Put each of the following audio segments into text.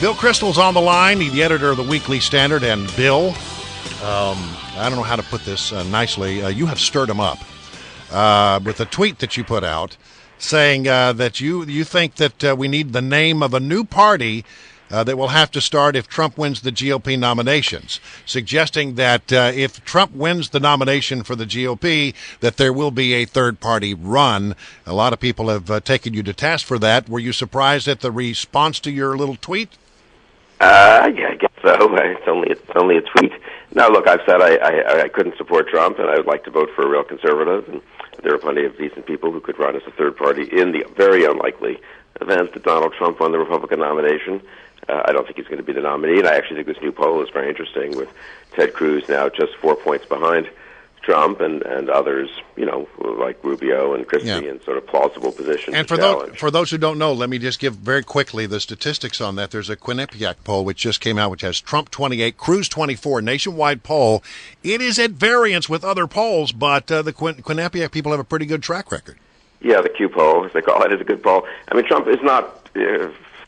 Bill Kristol's on the line, the editor of the Weekly Standard. And Bill, I don't know how to put this nicely. You have stirred him up with a tweet that you put out saying that you think that we need the name of a new party that will have to start if Trump wins the GOP nominations, suggesting that if Trump wins the nomination for the GOP, that there will be a third-party run. A lot of people have taken you to task for that. Were you surprised at the response to your little tweet? Yeah, I guess so. It's only a tweet. Now, look, I've said I couldn't support Trump, and I would like to vote for a real conservative. And there are plenty of decent people who could run as a third party in the very unlikely event that Donald Trump won the Republican nomination. I don't think he's going to be the nominee, and I actually think this new poll is very interesting with Ted Cruz now just 4 points behind Trump and others, like Rubio and Christie in sort of plausible positions. And for those who don't know, let me just give very quickly the statistics on that. There's a Quinnipiac poll which just came out, which has Trump 28, Cruz 24, nationwide poll. It is at variance with other polls, but the Quinnipiac people have a pretty good track record. Yeah, the Q poll, as they call it, is a good poll. I mean, Trump is not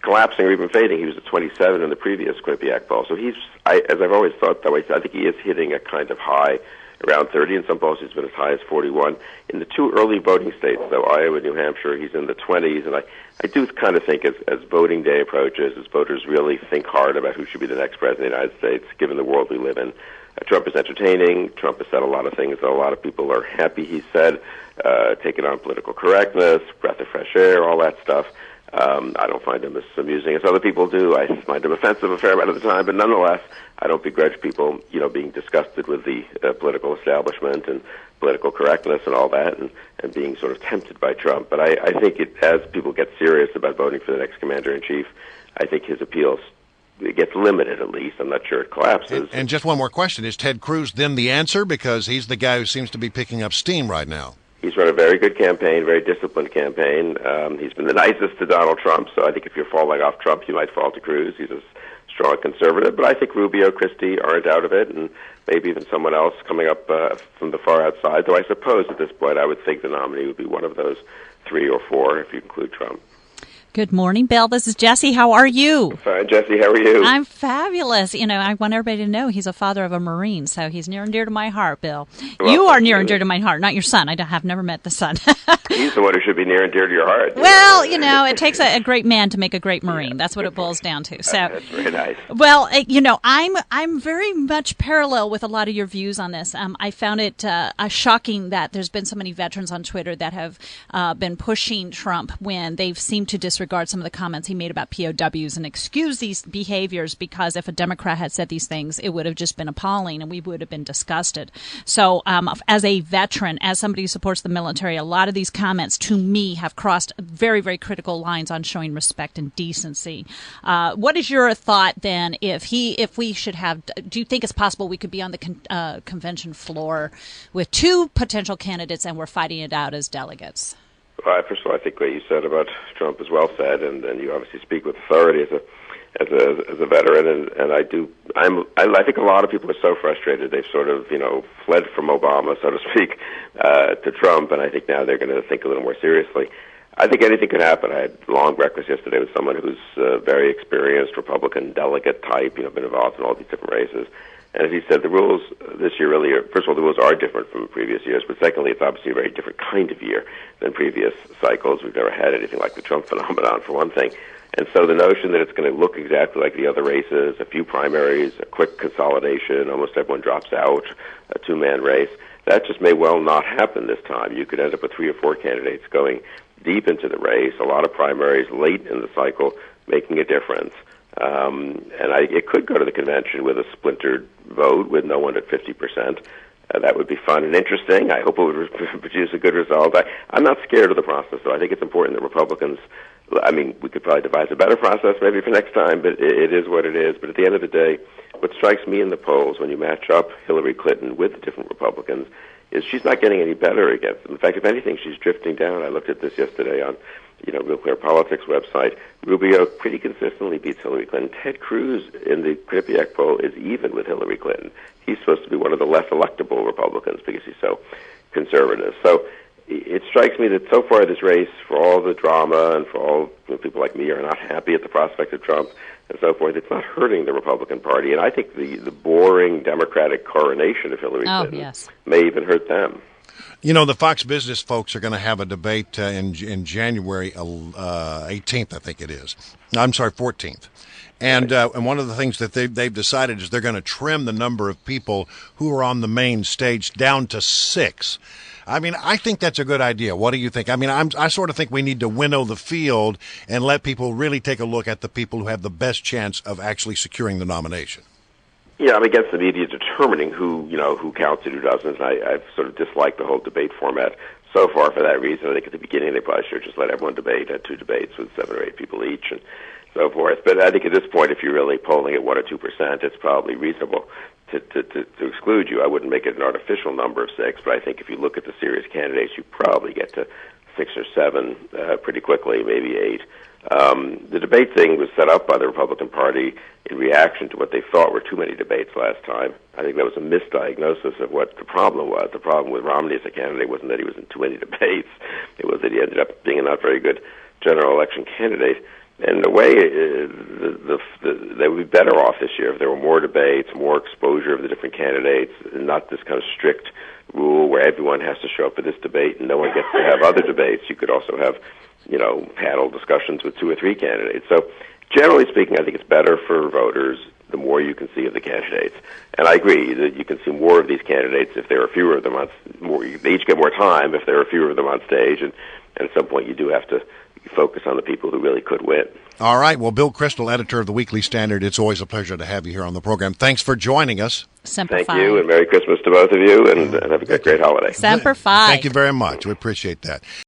collapsing or even fading. He was at 27 in the previous Quinnipiac poll. So as I've always thought that way, I think he is hitting a kind of high around 30. In some polls, he's been as high as 41. In the two early voting states, though, Iowa and New Hampshire, he's in the 20s. And I do kind of think as voting day approaches, as voters really think hard about who should be the next president of the United States, given the world we live in, Trump is entertaining. Trump has said a lot of things that a lot of people are happy he said, taking on political correctness, breath of fresh air, all that stuff. I don't find him as amusing as other people do. I find him offensive a fair amount of the time, but nonetheless, I don't begrudge people, being disgusted with the political establishment and political correctness and all that, and being sort of tempted by Trump. But I think as people get serious about voting for the next commander-in-chief, I think his appeals it gets limited, at least. I'm not sure it collapses. And just one more question. Is Ted Cruz then the answer? Because he's the guy who seems to be picking up steam right now. He's run a very good campaign, very disciplined campaign. He's been the nicest to Donald Trump, so I think if you're falling off Trump, you might fall to Cruz. He's a strong conservative, but I think Rubio, Christie aren't out of it, and maybe even someone else coming up from the far outside, though I suppose at this point I would think the nominee would be one of those 3 or 4 if you include Trump. Good morning, Bill. This is Jesse. How are you? Fine, Jesse. How are you? I'm fabulous. I want everybody to know he's a father of a Marine, so he's near and dear to my heart, Bill. Well, you are near and dear to my heart, not your son. I have never met the son. He's the one who should be near and dear to your heart. Well, it takes a great man to make a great Marine. That's what it boils down to. So that's very nice. Well, I'm very much parallel with a lot of your views on this. I found it shocking that there's been so many veterans on Twitter that have been pushing Trump when they've seemed to disregard some of the comments he made about POWs and excuse these behaviors because if a Democrat had said these things, it would have just been appalling and we would have been disgusted. So as a veteran, as somebody who supports the military, a lot of these comments to me have crossed very, very critical lines on showing respect and decency. What is your thought then if we should have, do you think it's possible we could be on the convention floor with 2 potential candidates and we're fighting it out as delegates? Well, first of all, I think what you said about Trump is well said, and you obviously speak with authority as a veteran, and I think a lot of people are so frustrated they've sort of fled from Obama, so to speak, to Trump, and I think now they're going to think a little more seriously. I think anything could happen. I had long breakfast yesterday with someone who's a very experienced Republican delegate type, been involved in all these different races. And as he said, the rules this year really are, first of all, the rules are different from previous years, but secondly, it's obviously a very different kind of year than previous cycles. We've never had anything like the Trump phenomenon, for one thing. And so the notion that it's going to look exactly like the other races, a few primaries, a quick consolidation, almost everyone drops out, a 2-man race, that just may well not happen this time. You could end up with 3 or 4 candidates going deep into the race, a lot of primaries late in the cycle, making a difference. It could go to the convention with a splintered vote with no one at 50%. That would be fun and interesting. I hope it would produce a good result. I'm not scared of the process, though. I think it's important that Republicans, we could probably devise a better process maybe for next time, but it is what it is. But at the end of the day, what strikes me in the polls when you match up Hillary Clinton with the different Republicans is she's not getting any better against them. In fact, if anything, she's drifting down. I looked at this yesterday on Real Clear Politics website. Rubio pretty consistently beats Hillary Clinton. Ted Cruz in the Quinnipiac poll is even with Hillary Clinton. He's supposed to be one of the less electable Republicans because he's so conservative. So it strikes me that so far this race, for all the drama and for all people like me are not happy at the prospect of Trump and so forth, it's not hurting the Republican Party. And I think the boring Democratic coronation of Hillary Clinton may even hurt them. You know, the Fox Business folks are going to have a debate in January 18th, I think it is. I'm sorry, 14th. And one of the things that they've decided is they're going to trim the number of people who are on the main stage down to 6. I mean, I think that's a good idea. What do you think? I mean, I sort of think we need to winnow the field and let people really take a look at the people who have the best chance of actually securing the nomination. Yeah, I'm against the media determining who counts and who doesn't. I've sort of disliked the whole debate format so far for that reason. I think at the beginning they probably should just let everyone debate, had 2 debates with 7 or 8 people each and so forth. But I think at this point, if you're really polling at 1 or 2%, it's probably reasonable to exclude you. I wouldn't make it an artificial number of 6, but I think if you look at the serious candidates, you probably get to 6 or 7 pretty quickly, maybe 8. The debate thing was set up by the Republican Party in reaction to what they thought were too many debates last time. I think that was a misdiagnosis of what the problem was. The problem with Romney as a candidate wasn't that he was in too many debates. It was that he ended up being a not very good general election candidate. And in a way, they would be better off this year if there were more debates, more exposure of the different candidates, and not this kind of strict rule where everyone has to show up for this debate and no one gets to have other debates. You could also have, panel discussions with 2 or 3 candidates. So generally speaking, I think it's better for voters the more you can see of the candidates. And I agree that you can see more of these candidates if there are fewer of them they each get more time if there are fewer of them on stage, and at some point you do have to focus on the people who really could win. All right. Well, Bill Kristol, editor of the Weekly Standard, it's always a pleasure to have you here on the program. Thanks for joining us. Semper Fi. Thank you, and Merry Christmas to both of you, and have a great holiday. Semper Fi. Thank you very much. We appreciate that.